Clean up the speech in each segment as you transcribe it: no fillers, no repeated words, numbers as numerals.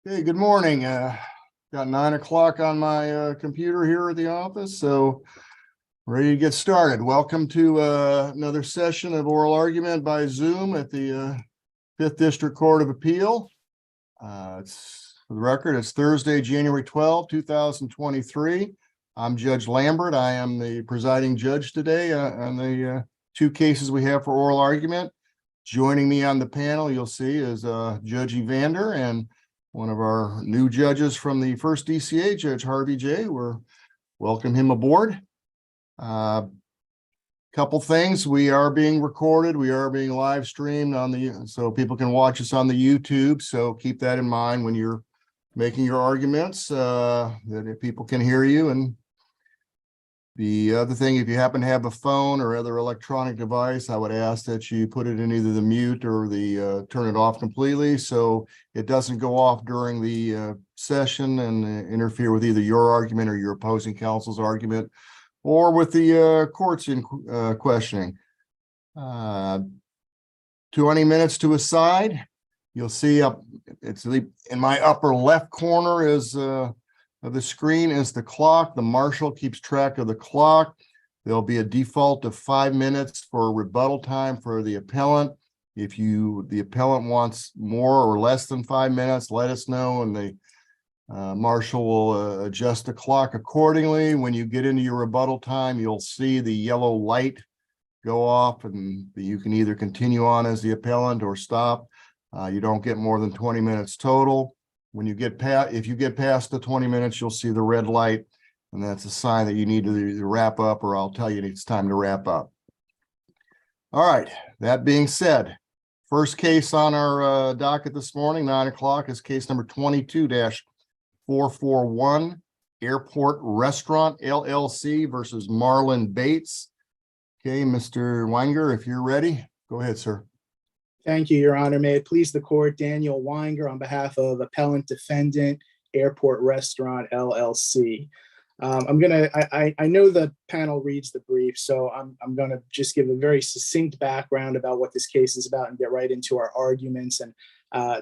Hey, good morning. Got 9 o'clock on my computer here at the office, so ready to get started. Welcome to another session of oral argument by Zoom at the 5th District Court of Appeal. It's for the record, it's Thursday, January 12, 2023. I'm Judge Lambert. I am the presiding judge today on the two cases we have for oral argument. Joining me on the panel, you'll see, is Judge Evander and one of our new judges from the first DCA, Judge Harvey J. We're welcome him aboard. Couple things. We are being recorded. We are being live streamed so people can watch us on the YouTube. So keep that in mind when you're making your arguments, that if people can hear you. And the other thing, if you happen to have a phone or other electronic device, I would ask that you put it in either the mute or the turn it off completely so it doesn't go off during the session and interfere with either your argument or your opposing counsel's argument or with the courts in questioning. 20 minutes to a side. You'll see it's in my upper left corner is of the screen is the clock. The marshal keeps track of the clock. There'll be a default of 5 minutes for rebuttal time for the appellant. If the appellant wants more or less than 5 minutes, let us know, and the marshal will adjust the clock accordingly. When you get into your rebuttal time, you'll see the yellow light go off, and you can either continue on as the appellant or stop. You don't get more than 20 minutes total. When you get if you get past the 20 minutes, you'll see the red light, and that's a sign that you need to either wrap up, or I'll tell you it's time to wrap up. All right, that being said, first case on our docket this morning, 9 o'clock, is case number 22-441, Airport Restaurant LLC versus Marlon Bates. Okay, Mr. Weinger, if you're ready, go ahead, sir. Thank you, Your Honor. May it please the court, Daniel Weinger on behalf of appellant defendant, Airport Restaurant LLC. I know the panel reads the brief, so I'm gonna just give a very succinct background about what this case is about and get right into our arguments. And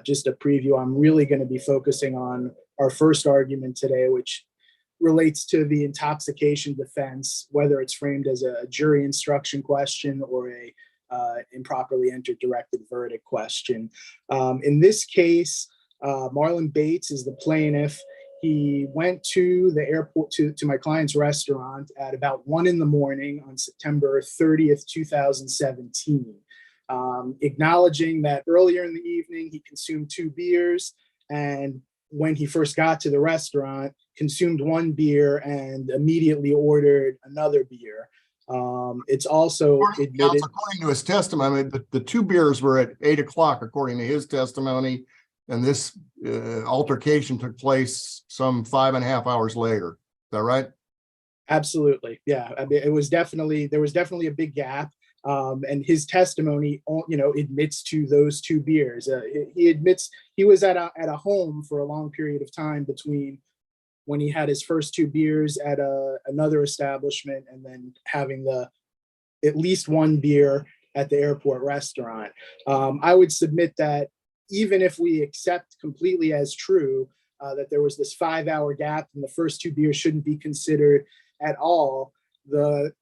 just a preview, I'm really gonna be focusing on our first argument today, which relates to the intoxication defense, whether it's framed as a jury instruction question or a improperly entered directed verdict question. In this case, Marlon Bates is the plaintiff. He went to the airport, to my client's restaurant at about 1 in the morning on September 30th, 2017, acknowledging that earlier in the evening he consumed 2 beers, and when he first got to the restaurant, consumed 1 beer and immediately ordered another beer. It's also admitted, according to his testimony, the 2 beers were at 8 o'clock, according to his testimony, and this altercation took place some 5.5 hours later. Is that right? Absolutely, yeah. I mean, there was definitely a big gap, and his testimony, admits to those 2 beers. He admits he was at a home for a long period of time between when he had his first 2 beers at another establishment and then having at least 1 beer at the airport restaurant. I would submit that even if we accept completely as true that there was this 5-hour gap and the first 2 beers shouldn't be considered at all, the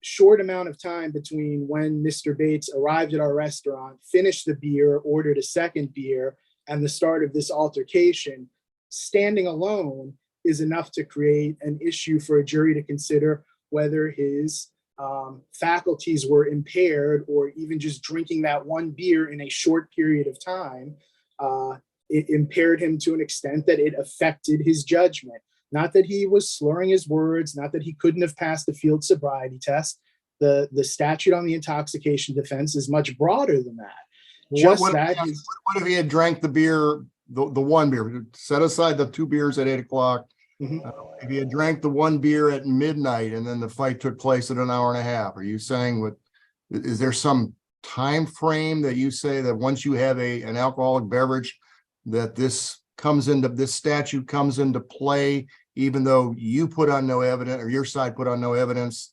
short amount of time between when Mr. Bates arrived at our restaurant, finished the beer, ordered a second beer, and the start of this altercation, standing alone, is enough to create an issue for a jury to consider whether his faculties were impaired, or even just drinking that 1 beer in a short period of time, it impaired him to an extent that it affected his judgment. Not that he was slurring his words, not that he couldn't have passed the field sobriety test. The statute on the intoxication defense is much broader than that. What if he had drank the beer, the 1 beer, set aside the 2 beers at 8 o'clock? Mm-hmm. If he had drank the 1 beer at midnight and then the fight took place at 1.5 hours, are you saying is there some time frame that you say that once you have an alcoholic beverage that this statute comes into play, even though you put on no evidence, or your side put on no evidence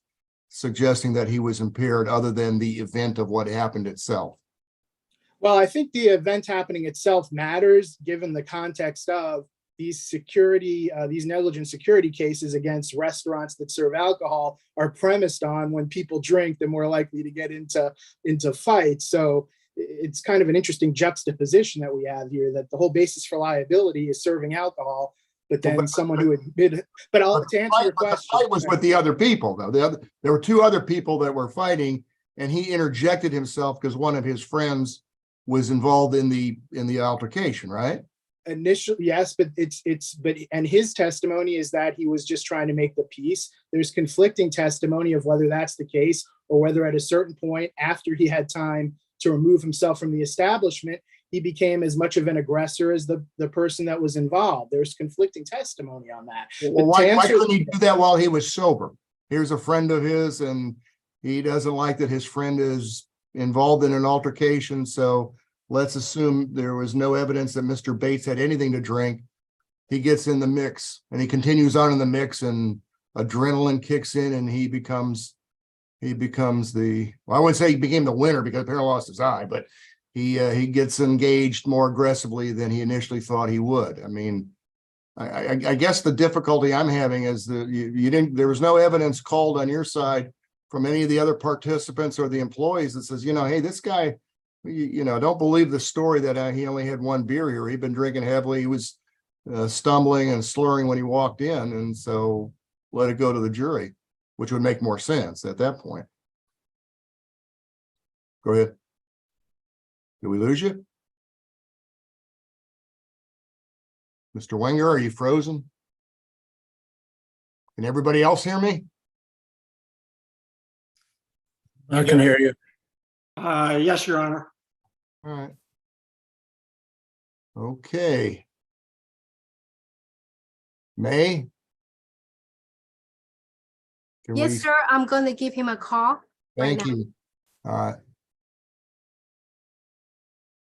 suggesting that he was impaired other than the event of what happened itself? Well, I think the event happening itself matters given the context of these negligent security cases against restaurants that serve alcohol are premised on when people drink, they're more likely to get into fights. So it's kind of an interesting juxtaposition that we have here, that the whole basis for liability is serving alcohol, but then someone who admitted, but to answer your question. The fight was with the other people, though. There were two other people that were fighting, and he interjected himself because one of his friends was involved in the altercation, right? Initially, yes, but and his testimony is that he was just trying to make the peace. There's conflicting testimony of whether that's the case, or whether at a certain point after he had time to remove himself from the establishment, he became as much of an aggressor as the person that was involved. There's conflicting testimony on that. Well, why couldn't he do that while he was sober? Here's a friend of his, and he doesn't like that his friend is involved in an altercation, so let's assume there was no evidence that Mr. Bates had anything to drink. He gets in the mix, and he continues on in the mix, and adrenaline kicks in, and he becomes the, well, I wouldn't say he became the winner because Perry lost his eye, but he gets engaged more aggressively than he initially thought he would. I mean, I guess the difficulty I'm having is that there was no evidence called on your side from any of the other participants or the employees that says, hey, this guy, don't believe the story that he only had one beer here. He'd been drinking heavily. He was stumbling and slurring when he walked in. And so let it go to the jury, which would make more sense at that point. Go ahead. Did we lose you? Mr. Wenger, are you frozen? Can everybody else hear me? I can hear you. Yes, Your Honor. All right. Okay. May? Yes, sir. I'm going to give him a call. Thank right now. you. All right.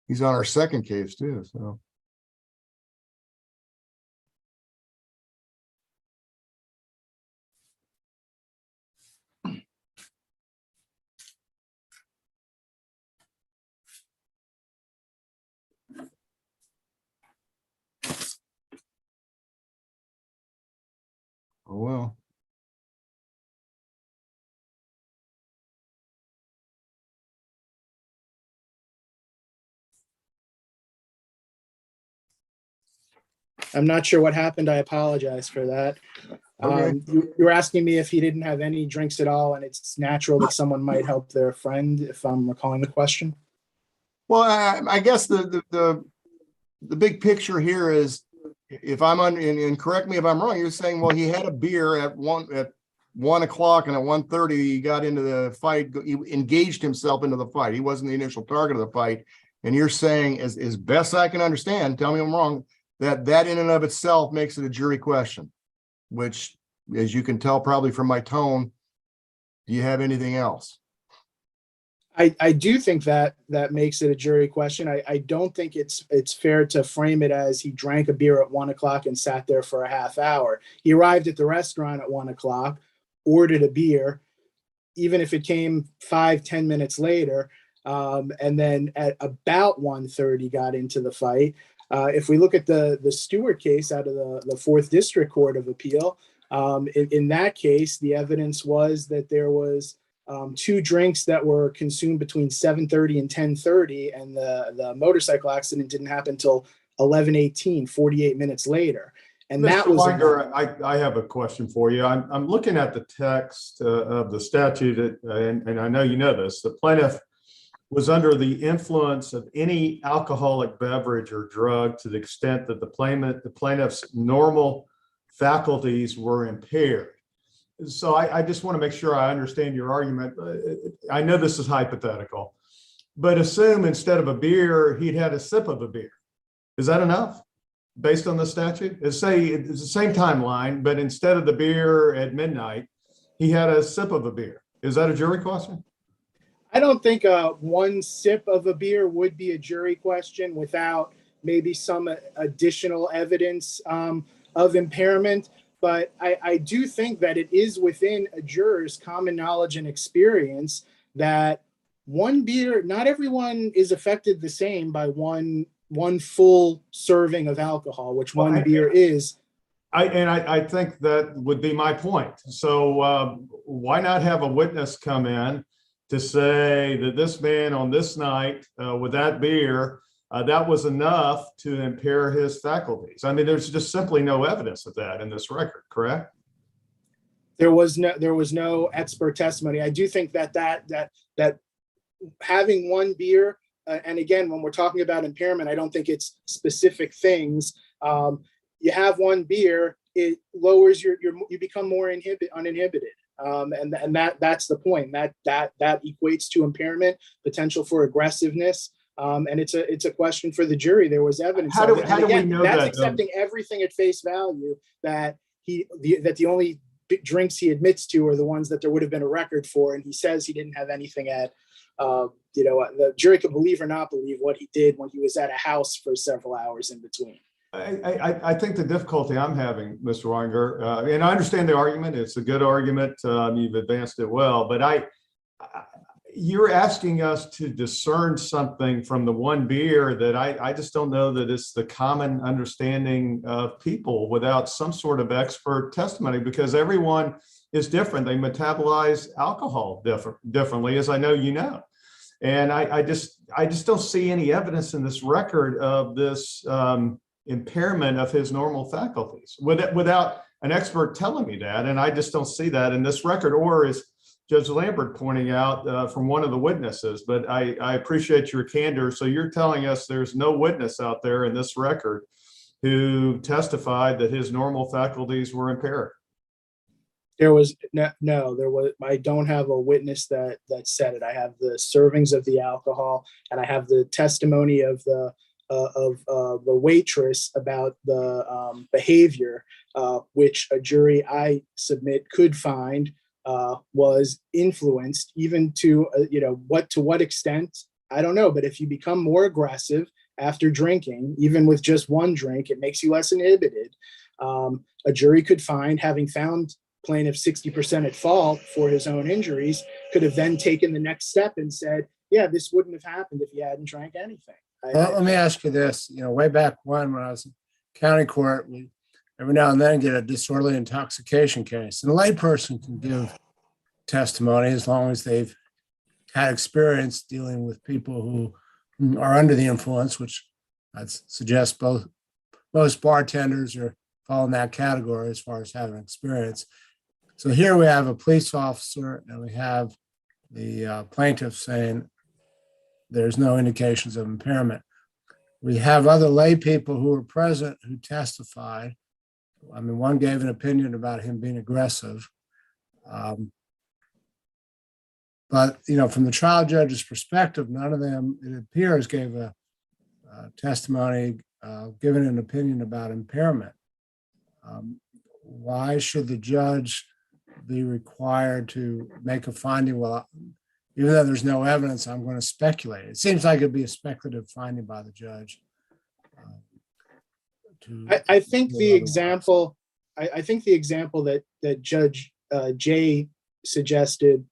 He's on our second case too, so. Oh, well. I'm not sure what happened. I apologize for that. Okay. You were asking me if he didn't have any drinks at all, and it's natural that someone might help their friend, if I'm recalling the question. Well, I guess the big picture here is, if I'm and correct me if I'm wrong, you're saying, well, he had a beer at 1 o'clock, and at 1:30 he got into the fight. He engaged himself into the fight. He wasn't the initial target of the fight. And you're saying, as best I can understand, tell me I'm wrong, that in and of itself makes it a jury question, which, as you can tell probably from my tone, do you have anything else? I do think that makes it a jury question. I don't think it's fair to frame it as he drank a beer at 1 o'clock and sat there for a half hour. He arrived at the restaurant at 1 o'clock, ordered a beer, even if it came 5-10 minutes later, and then at about 1:30 got into the fight. If we look at the Stewart case out of the 4th District Court of Appeal, in that case, the evidence was that there was 2 drinks that were consumed between 7:30 and 10:30, and the motorcycle accident didn't happen until 11:18, 48 minutes later. And Mr. that was Wenger, I have a question for you. I'm looking at the text of the statute, and I know you know this. The plaintiff was under the influence of any alcoholic beverage or drug to the extent that the plaintiff's normal faculties were impaired. So I just want to make sure I understand your argument. I know this is hypothetical, but assume instead of a beer, he'd had a sip of a beer. Is that enough based on the statute? Say it's the same timeline, but instead of the beer at midnight, he had a sip of a beer. Is that a jury question? I don't think one sip of a beer would be a jury question without maybe some additional evidence of impairment. But I do think that it is within a juror's common knowledge and experience that one beer, not everyone is affected the same by one full serving of alcohol, which one beer is. I think that would be my point. So why not have a witness come in to say that this man on this night with that beer, that was enough to impair his faculties? I mean, there's just simply no evidence of that in this record, correct? There was no expert testimony. I do think that having one beer, and again, when we're talking about impairment, I don't think it's specific things. You have one beer, it lowers you become more uninhibited. And that's the point. That equates to impairment, potential for aggressiveness. And it's a question for the jury. There was evidence. How do we know that's that? Accepting everything at face value, that the only drinks he admits to are the ones that there would have been a record for, and he says he didn't have anything at. The jury could believe or not believe what he did when he was at a house for several hours in between. I think the difficulty I'm having, Mr. Weinger, and I understand the argument. It's a good argument. You've advanced it well, but you're asking us to discern something from the one beer that I just don't know that it's the common understanding of people without some sort of expert testimony, because everyone is different. They metabolize alcohol differently, as I know you know. And I just don't see any evidence in this record of this impairment of his normal faculties without an expert telling me that. And I just don't see that in this record, or as Judge Lambert pointing out from one of the witnesses. But I appreciate your candor. So you're telling us there's no witness out there in this record who testified that his normal faculties were impaired? There was I don't have a witness that said it. I have the servings of the alcohol, and I have the testimony of the waitress about the behavior, which a jury, I submit, could find was influenced, even to what extent, I don't know. But if you become more aggressive after drinking, even with just one drink, it makes you less inhibited. A jury could find, having found plaintiff 60% at fault for his own injuries, could have then taken the next step and said, yeah, this wouldn't have happened if you hadn't drank anything. Well, let me ask you this. Way back when I was in county court, we every now and then get a disorderly intoxication case. And a layperson can give testimony as long as they've had experience dealing with people who are under the influence, which I'd suggest most bartenders are fall in that category as far as having experience. So here we have a police officer and we have the plaintiff saying there's no indications of impairment. We have other lay people who were present who testified. I mean, one gave an opinion about him being aggressive. But, from the trial judge's perspective, none of them, it appears, gave a testimony, given an opinion about impairment. Why should the judge be required to make a finding? Well, even though there's no evidence, I'm going to speculate. It seems like it'd be a speculative finding by the judge. I think the example that Judge Jay suggested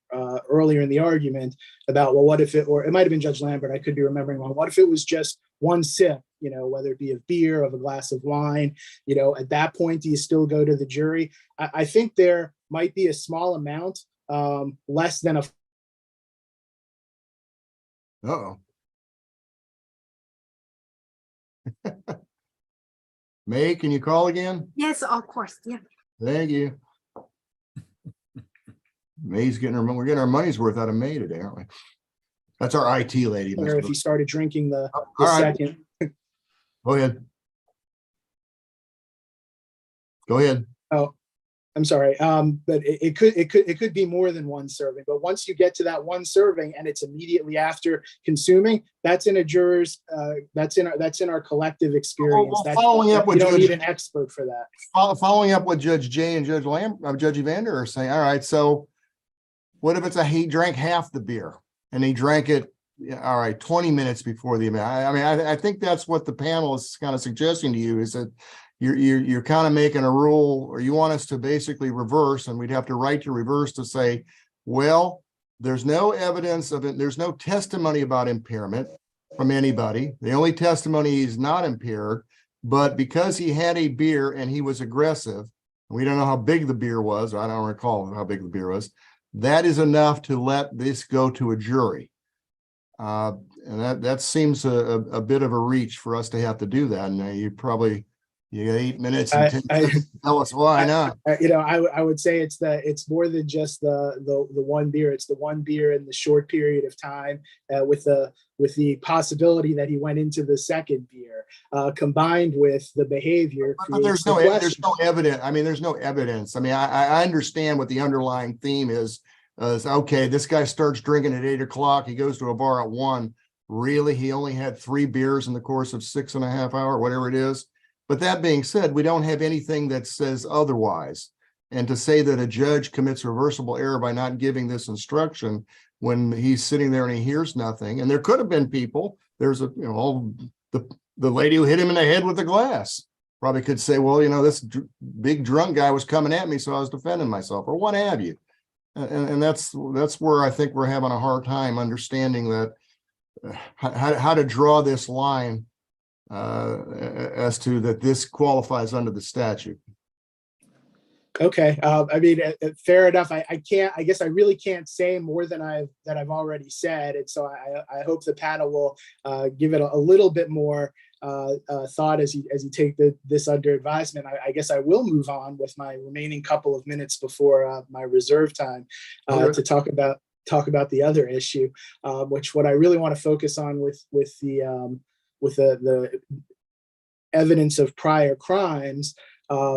earlier in the argument about, well, what if it might have been Judge Lambert, I could be remembering wrong. What if it was just one sip, whether it be of beer, of a glass of wine, at that point, do you still go to the jury? I think there might be a small amount, less than a. Uh-oh. May, can you call again? Yes, of course. Yeah. Thank you. May's we're getting our money's worth out of May today, aren't we? That's our IT lady. Or if he started drinking the right. second. Go ahead. Go ahead. Oh, I'm sorry. But it could be more than one serving. But once you get to that one serving and it's immediately after consuming, that's in a juror's. That's in our collective experience. You don't need an expert for that. Following up what Judge Jay and Judge Evander are saying. All right, so what if he drank half the beer and he drank it, 20 minutes before the event? I mean, I think that's what the panel is kind of suggesting to you, is that you're kind of making a rule, or you want us to basically reverse, and we'd have to write to reverse to say, well, There's no evidence of it. There's no testimony about impairment from anybody. The only testimony is not impaired, but because he had a beer and he was aggressive, we don't know how big the beer was. I don't recall how big the beer was. That is enough to let this go to a jury. And that seems a bit of a reach for us to have to do that. And you got 8 minutes and 10 seconds to tell us why not. I would say it's more than just the one beer. It's the one beer in the short period of time, with the possibility that he went into the second beer, combined with the behavior. But there's no evidence. I mean, there's no evidence. I mean, I understand what the underlying theme is okay, this guy starts drinking at 8 o'clock. He goes to a bar at 1. Really? He only had 3 beers in the course of 6.5 hours, whatever it is. But that being said, we don't have anything that says otherwise. And to say that a judge commits reversible error by not giving this instruction when he's sitting there and he hears nothing, and there could have been people, there's the lady who hit him in the head with the glass probably could say, well, this big drunk guy was coming at me, so I was defending myself, or what have you. And that's where I think we're having a hard time understanding that how to draw this line as to that this qualifies under the statute. Okay. I mean, fair enough. I guess I really can't say more than I've already said. And so I hope the panel will give it a little bit more thought as you take this under advisement. I guess I will move on with my remaining couple of minutes before my reserve time to talk about the other issue, which what I really want to focus on with the evidence of prior crimes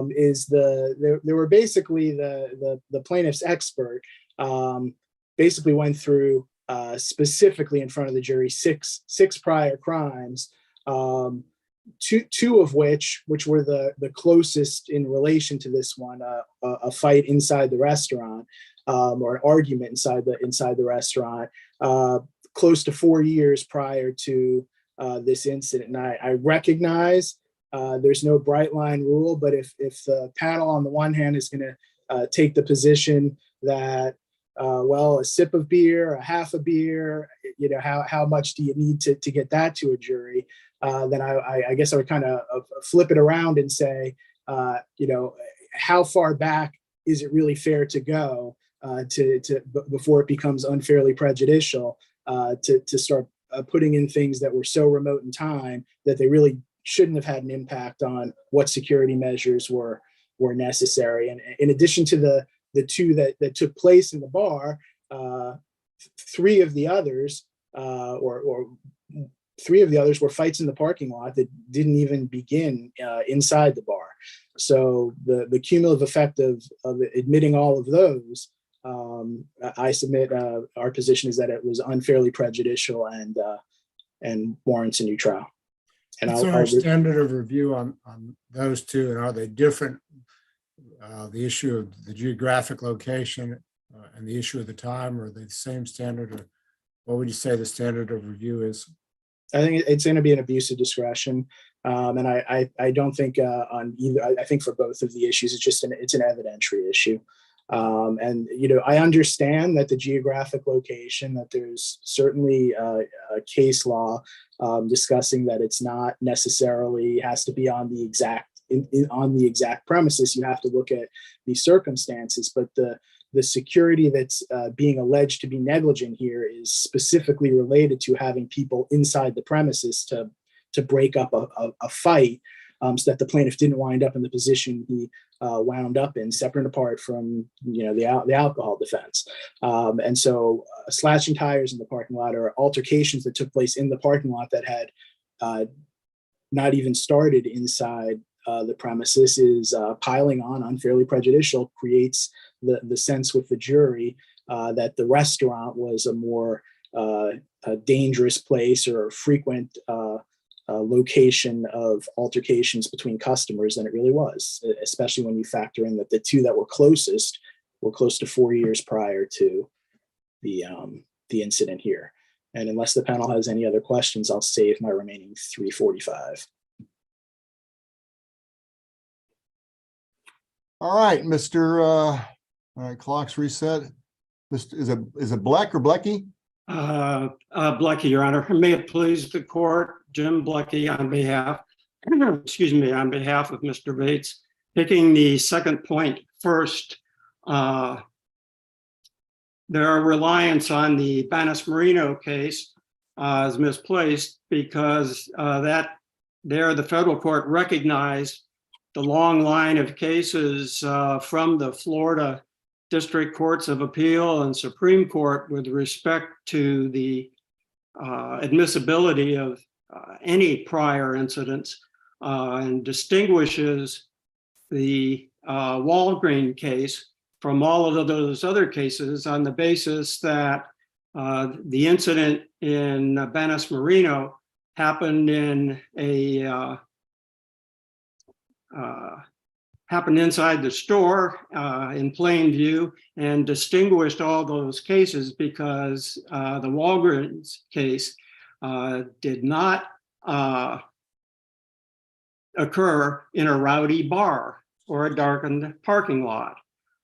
is there were basically the plaintiff's expert basically went through specifically in front of the jury six prior crimes, two of which were the closest in relation to this one, a fight inside the restaurant, or an argument inside the restaurant, close to 4 years prior to this incident. And I recognize there's no bright line rule, but if the panel on the one hand is going to take the position that a sip of beer, a half a beer, how much do you need to get that to a jury? Then I guess I would kind of flip it around and say, how far back is it really fair to go before it becomes unfairly prejudicial to start putting in things that were so remote in time that they really shouldn't have had an impact on what security measures were necessary. And in addition to the two that took place in the bar, 3 of the others, or 3 of the others were fights in the parking lot that didn't even begin inside the bar. So the cumulative effect of admitting all of those, I submit our position is that it was unfairly prejudicial and warrants a new trial. And what's our standard of review on those two, and are they different? The issue of the geographic location and the issue of the time, are they the same standard, or what would you say the standard of review is? I think it's going to be an abuse of discretion, and I don't think on either. I think for both of the issues, it's an evidentiary issue. And I understand that the geographic location, that there's certainly a case law discussing that it's not necessarily has to be on the exact premises. You have to look at the circumstances, but the security that's being alleged to be negligent here is specifically related to having people inside the premises to break up a fight, so that the plaintiff didn't wind up in the position he wound up in, separate and apart from the alcohol defense. And so slashing tires in the parking lot, or altercations that took place in the parking lot that had not even started inside the premises, is piling on, unfairly prejudicial, creates the sense with the jury that the restaurant was a more dangerous place or frequent location of altercations between customers than it really was, especially when you factor in that the 2 that were closest were close to 4 years prior to the incident here. And unless the panel has any other questions, I'll save my remaining 3:45. All right, Mr. All right, clock's reset. Is it Black or Blecky? Blecky, Your Honor. May it please the court, Jim Blecky on behalf, excuse me, on behalf of Mr. Bates. Picking the second point first, their reliance on the Banas Marino case is misplaced because that there the federal court recognized the long line of cases from the Florida District Courts of Appeal and Supreme Court with respect to the admissibility of any prior incidents and distinguishes the Walgreen case from all of those other cases on the basis that the incident in Banas Marino happened in a happened inside the store in plain view, and distinguished all those cases because the Walgreens case did not occur in a rowdy bar or a darkened parking lot.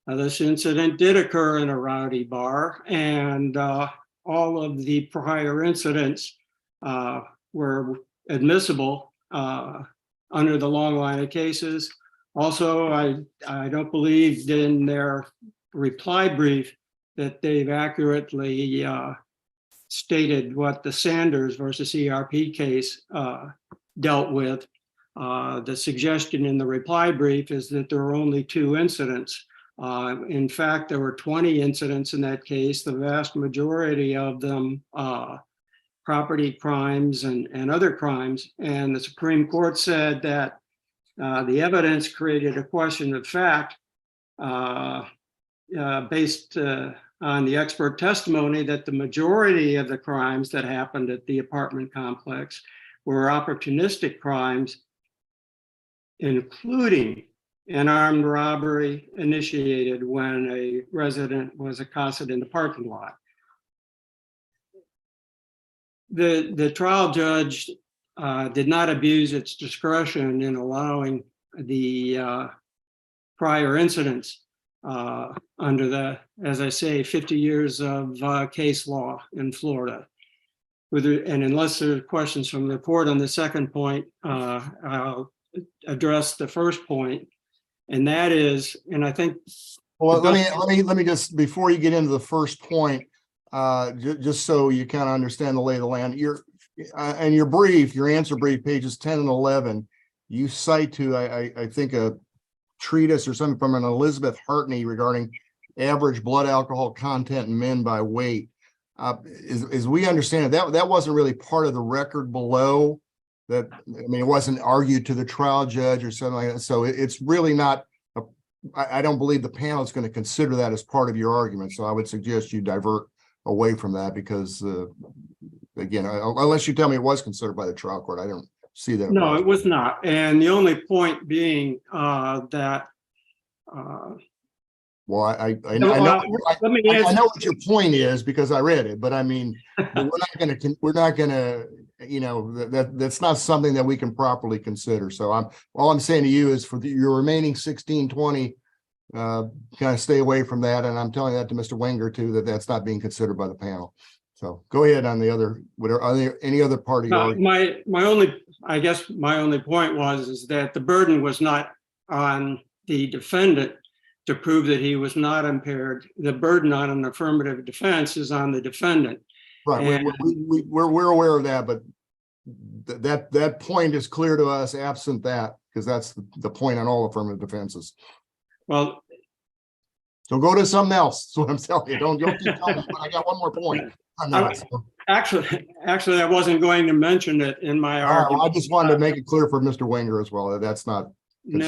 This incident did occur in a rowdy bar, and all of the prior incidents were admissible under the long line of cases. Also, I don't believe in their reply brief that they've accurately stated what the Sanders versus ERP case dealt with. The suggestion in the reply brief is that there are only 2 incidents. In fact, there were 20 incidents in that case, the vast majority of them property crimes and other crimes. And the Supreme Court said that the evidence created a question of fact based on the expert testimony that the majority of the crimes that happened at the apartment complex were opportunistic crimes, including an armed robbery initiated when a resident was accosted in the parking lot. The trial judge did not abuse its discretion in allowing the prior incidents under the, as I say, 50 years of case law in Florida. And unless there are questions from the court on the second point, I'll address the first point, and that is, and I think. Well, let me just, before you get into the first point, just so you kind of understand the lay of the land, and your brief, your answer brief, pages 10 and 11, you cite to, I think, a treatise or something from an Elizabeth Hartney regarding average blood alcohol content in men by weight. As we understand it, that wasn't really part of the record below. That, I mean, it wasn't argued to the trial judge or something like that. So it's really not, I don't believe the panel is going to consider that as part of your argument. So I would suggest you divert away from that because, again, unless you tell me it was considered by the trial court, I don't see that. No, it was not. And the only point being that. Well, I know what your point is because I read it, but I mean, we're not gonna, you know, that's not something that we can properly consider. So all I'm saying to you is for your remaining 1620, kind of stay away from that. And I'm telling that to Mr. Wenger too, that's not being considered by the panel. So go ahead on the other, any other part of your my only point is that the burden was not on the defendant to prove that he was not impaired. The burden on an affirmative defense is on the defendant. Right, and we're aware of that, but that point is clear to us absent that, because that's the point on all affirmative defenses. Well, so go to something else. That's what I'm telling you. Don't keep telling me, but I got one more point. Actually, I wasn't going to mention it in my argument. I just wanted to make it clear for Mr. Wenger as well. That's not. No,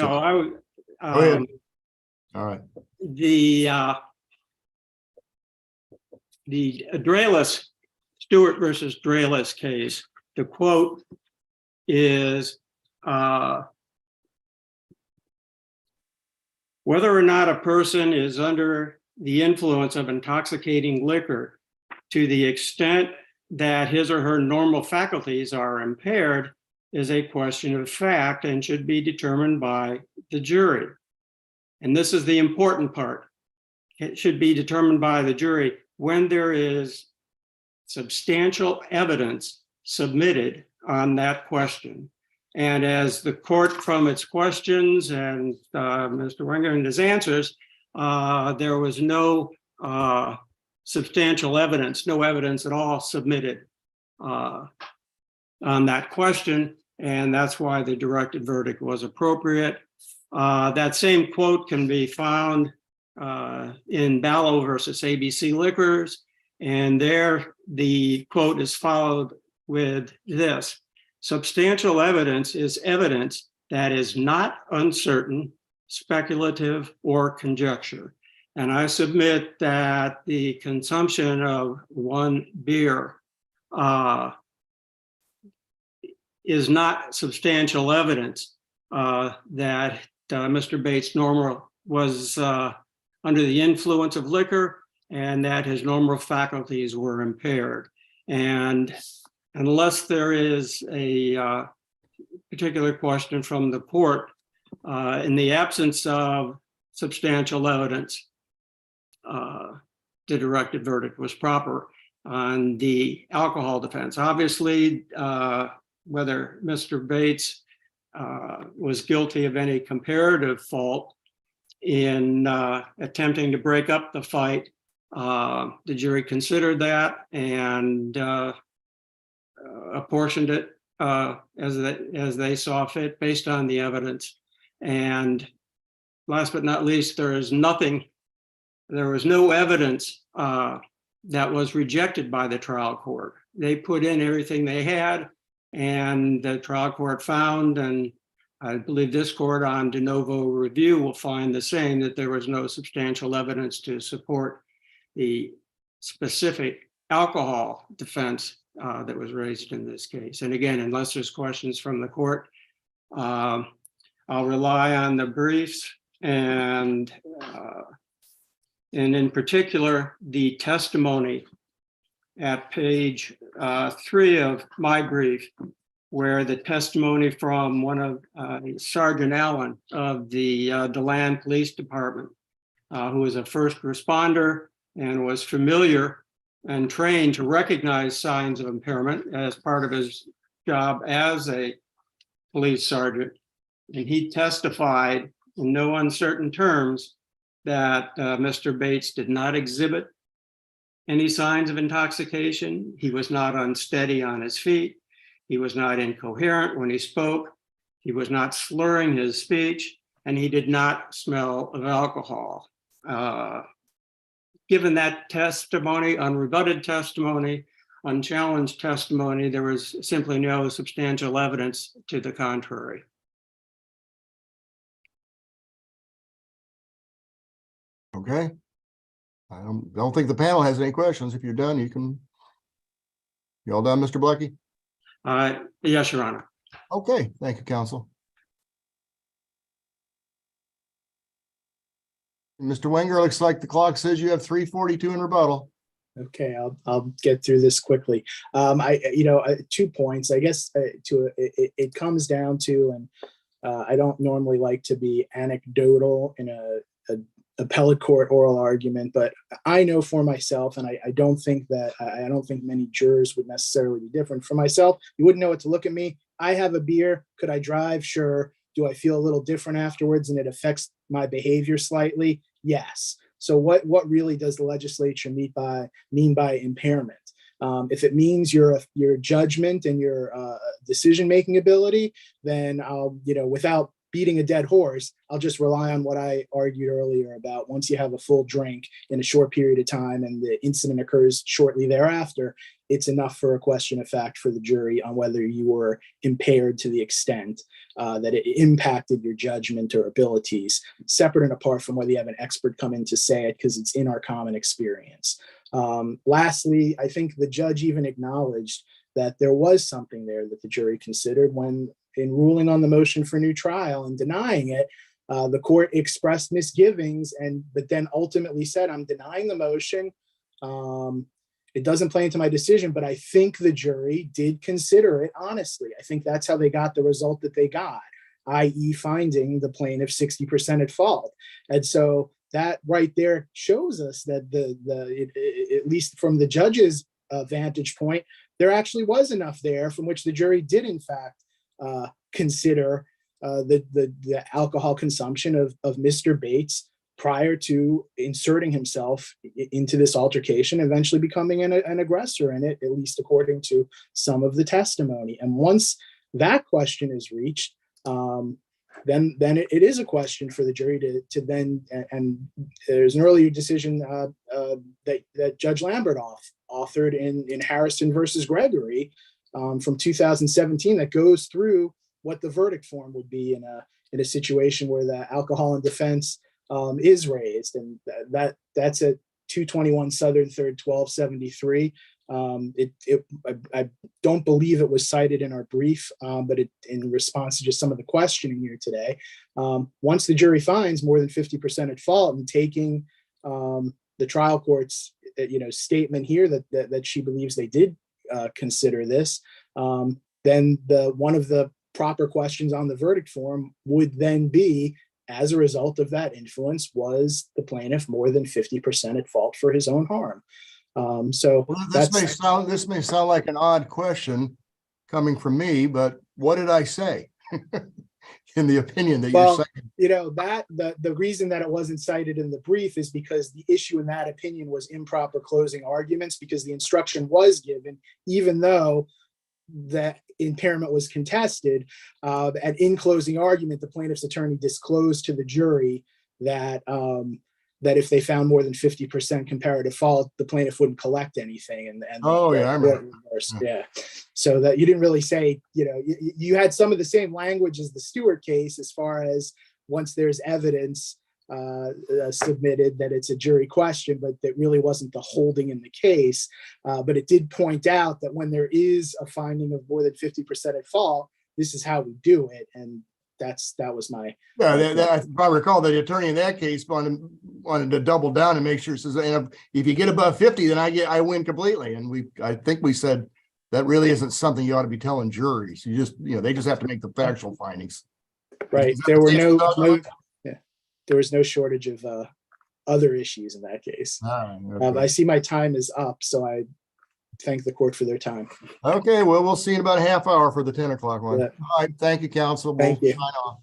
go ahead. All right. The Stewart versus Drayless case, the quote is, whether or not a person is under the influence of intoxicating liquor to the extent that his or her normal faculties are impaired is a question of fact and should be determined by the jury. And this is the important part. it should be determined by the jury when there is substantial evidence submitted on that question. And as the court, from its questions and Mr. Wenger and his answers, there was no substantial evidence, no evidence at all submitted on that question. And that's why the directed verdict was appropriate. That same quote can be found in Ballo versus ABC Liquors. And there the quote is followed with this: substantial evidence is evidence that is not uncertain, speculative, or conjecture. And I submit that the consumption of one beer is not substantial evidence that Mr. Bates was under the influence of liquor and that his normal faculties were impaired. And unless there is a particular question from the court, in the absence of substantial evidence, the directed verdict was proper on the alcohol defense. Obviously, whether Mr. Bates was guilty of any comparative fault in attempting to break up the fight, the jury considered that and apportioned it as they saw fit based on the evidence. And last but not least, there was no evidence that was rejected by the trial court. They put in everything they had, and the trial court found, and I believe this court on de novo review will find the same, that there was no substantial evidence to support the specific alcohol defense that was raised in this case. And again, unless there's questions from the court, I'll rely on the briefs and in particular, the testimony at page 3 of my brief, where the testimony from one of Sergeant Allen of the DeLand Police Department, who was a first responder and was familiar and trained to recognize signs of impairment as part of his job as a police sergeant. And he testified in no uncertain terms that Mr. Bates did not exhibit any signs of intoxication. He was not unsteady on his feet. He was not incoherent when he spoke. He was not slurring his speech, and he did not smell of alcohol. Given that testimony, unrebutted testimony, unchallenged testimony, there was simply no substantial evidence to the contrary. Okay. I don't think the panel has any questions. If you're done, you all done, Mr. Blecky? Yes, Your Honor. Okay, thank you, counsel. Mr. Wenger, looks like the clock says you have 3:42 in rebuttal. Okay, I'll get through this quickly. 2 points. I guess it comes down to, and I don't normally like to be anecdotal in a appellate court oral argument, but I know for myself, and I don't think many jurors would necessarily be different. For myself, you wouldn't know what to look at me. I have a beer. Could I drive? Sure. Do I feel a little different afterwards and it affects my behavior slightly? Yes. So what really does the legislature mean by impairment? If it means your judgment and your decision-making ability, then I'll, without beating a dead horse, I'll just rely on what I argued earlier about once you have a full drink in a short period of time and the incident occurs shortly thereafter, it's enough for a question of fact for the jury on whether you were impaired to the extent that it impacted your judgment or abilities, separate and apart from whether you have an expert come in to say it, because it's in our common experience. Lastly, I think the judge even acknowledged that there was something there that the jury considered when, in ruling on the motion for new trial and denying it, the court expressed misgivings, but then ultimately said, I'm denying the motion. It doesn't play into my decision, but I think the jury did consider it honestly. I think that's how they got the result that they got, i.e. finding the plaintiff 60% at fault. And so that right there shows us that at least from the judge's vantage point, there actually was enough there from which the jury did in fact consider the alcohol consumption of Mr. Bates prior to inserting himself into this altercation, eventually becoming an aggressor in it, at least according to some of the testimony. And once that question is reached, then it is a question for the jury to then, and there's an earlier decision that Judge Lambert authored in Harrison versus Gregory from 2017 that goes through what the verdict form would be in a situation where the alcohol in defense is raised, and that's at 221 Southern 3rd 1273. I don't believe it was cited in our brief, but in response to just some of the questioning here today, once the jury finds more than 50% at fault, and taking the trial court's statement here that she believes they did consider this, then one of the proper questions on the verdict form would then be, as a result of that influence, was the plaintiff more than 50% at fault for his own harm? So this may sound like an odd question coming from me, but what did I say in the opinion that you're saying? That the reason that it wasn't cited in the brief is because the issue in that opinion was improper closing arguments, because the instruction was given, even though that impairment was contested, and in closing argument, the plaintiff's attorney disclosed to the jury that if they found more than 50% comparative fault, the plaintiff wouldn't collect anything. And I remember. Yeah. So that you didn't really say, you had some of the same language as the Stewart case, as far as once there's evidence submitted that it's a jury question, but that really wasn't the holding in the case. But it did point out that when there is a finding of more than 50% at fault, this is how we do it. And that was my. Yeah, if I recall, the attorney in that case wanted to double down and make sure, says, if you get above 50, then I win completely. And I think we said that really isn't something you ought to be telling juries. You just, they just have to make the factual findings. Right. There was no shortage of other issues in that case. Okay. I see my time is up, so I thank the court for their time. Okay, well, we'll see in about a half hour for the 10 o'clock one. Yeah. All right, thank you, counsel. Thank you. Sign off.